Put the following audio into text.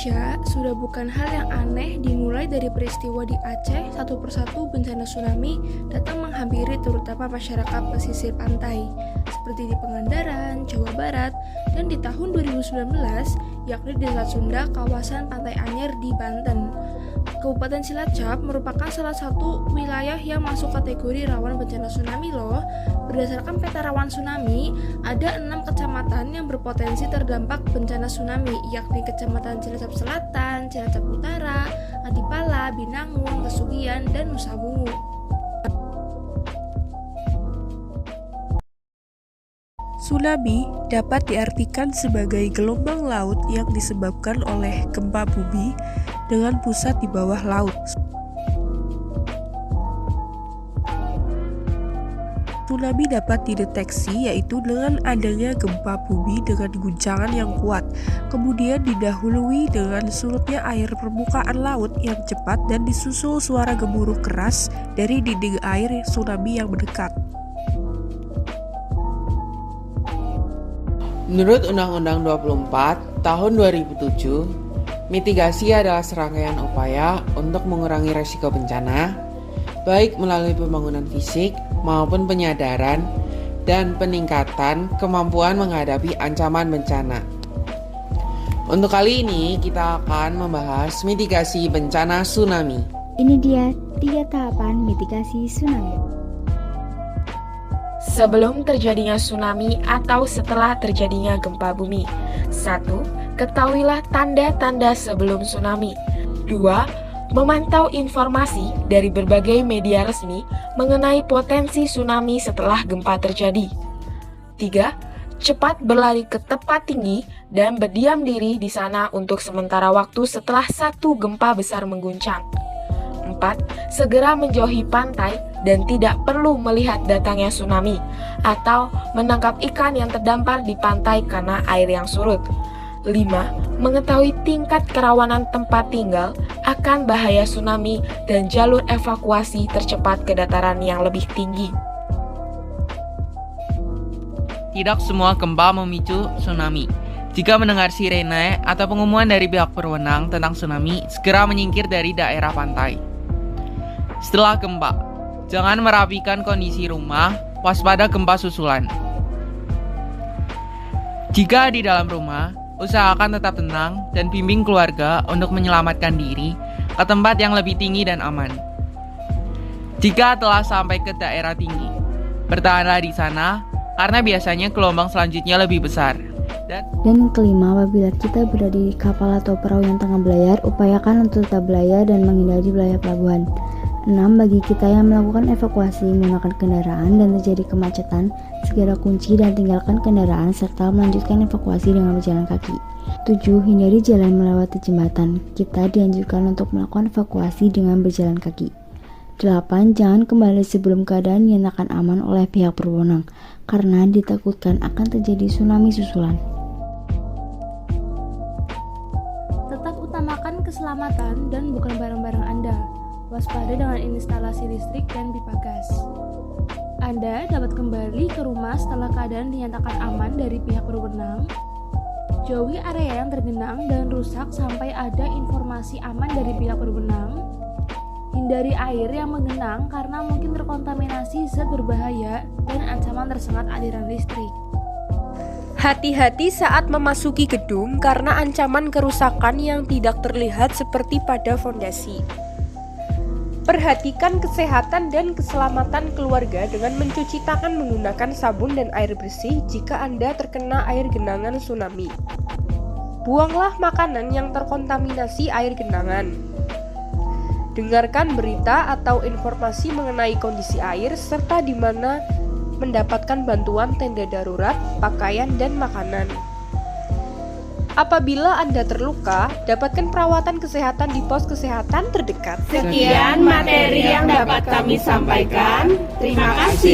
Indonesia sudah bukan hal yang aneh dimulai dari peristiwa di Aceh satu persatu bencana tsunami datang menghampiri terutama masyarakat pesisir pantai seperti di Pangandaran, Jawa Barat, dan di tahun 2019 yakni di Selat Sunda, kawasan Pantai Anyer di Banten. Kabupaten Cilacap merupakan salah satu wilayah yang masuk kategori rawan bencana tsunami loh. Berdasarkan peta rawan tsunami, ada 6 kecamatan yang berpotensi terdampak bencana tsunami, yakni Kecamatan Cilacap Selatan, Cilacap Utara, Antipala, Binangun, Pesugian, dan Nusa Bungu. Tsunami dapat diartikan sebagai gelombang laut yang disebabkan oleh gempa bumi dengan pusat di bawah laut. Tsunami dapat dideteksi yaitu dengan adanya gempa bumi dengan guncangan yang kuat, kemudian didahului dengan surutnya air permukaan laut yang cepat dan disusul suara gemuruh keras dari dinding air tsunami yang mendekat. Menurut Undang-Undang 24 tahun 2007, mitigasi adalah serangkaian upaya untuk mengurangi resiko bencana, baik melalui pembangunan fisik maupun penyadaran dan peningkatan kemampuan menghadapi ancaman bencana. Untuk kali ini kita akan membahas mitigasi bencana tsunami. Ini dia 3 tahapan mitigasi tsunami. Sebelum terjadinya tsunami atau setelah terjadinya gempa bumi. 1. Ketahuilah tanda-tanda sebelum tsunami. 2. Memantau informasi dari berbagai media resmi mengenai potensi tsunami setelah gempa terjadi. 3. Cepat berlari ke tempat tinggi dan berdiam diri di sana untuk sementara waktu setelah satu gempa besar mengguncang. 4. Segera menjauhi pantai dan tidak perlu melihat datangnya tsunami atau menangkap ikan yang terdampar di pantai karena air yang surut. 5. Mengetahui tingkat kerawanan tempat tinggal akan bahaya tsunami dan jalur evakuasi tercepat ke dataran yang lebih tinggi. Tidak semua gempa memicu tsunami. Jika mendengar sirene atau pengumuman dari pihak berwenang tentang tsunami, segera menyingkir dari daerah pantai. Setelah gempa, jangan merapikan kondisi rumah, waspada gempa susulan. Jika di dalam rumah, usahakan tetap tenang dan bimbing keluarga untuk menyelamatkan diri ke tempat yang lebih tinggi dan aman. Jika telah sampai ke daerah tinggi, bertahanlah di sana karena biasanya gelombang selanjutnya lebih besar. Dan kelima, apabila kita berada di kapal atau perahu yang tengah berlayar, upayakan untuk tetap berlayar dan menghindari wilayah pelabuhan. 6. Bagi kita yang melakukan evakuasi menggunakan kendaraan dan terjadi kemacetan, segera kunci dan tinggalkan kendaraan serta melanjutkan evakuasi dengan berjalan kaki. 7. Hindari jalan melewati jembatan. Kita dianjurkan untuk melakukan evakuasi dengan berjalan kaki. 8. Jangan kembali sebelum keadaan dinyatakan aman oleh pihak berwenang, karena ditakutkan akan terjadi tsunami susulan. Tetap utamakan keselamatan dan bukan barang-barang Anda. Waspada dengan instalasi listrik dan pipa gas. Anda dapat kembali ke rumah setelah keadaan dinyatakan aman dari pihak berwenang. Jauhi area yang tergenang dan rusak sampai ada informasi aman dari pihak berwenang. Hindari air yang menggenang karena mungkin terkontaminasi zat berbahaya dan ancaman tersengat aliran listrik. Hati-hati saat memasuki gedung karena ancaman kerusakan yang tidak terlihat seperti pada fondasi. Perhatikan kesehatan dan keselamatan keluarga dengan mencuci tangan menggunakan sabun dan air bersih jika Anda terkena air genangan tsunami. Buanglah makanan yang terkontaminasi air genangan. Dengarkan berita atau informasi mengenai kondisi air serta di mana mendapatkan bantuan tenda darurat, pakaian, dan makanan. Apabila Anda terluka, dapatkan perawatan kesehatan di pos kesehatan terdekat. Sekian materi yang dapat kami sampaikan. Terima kasih.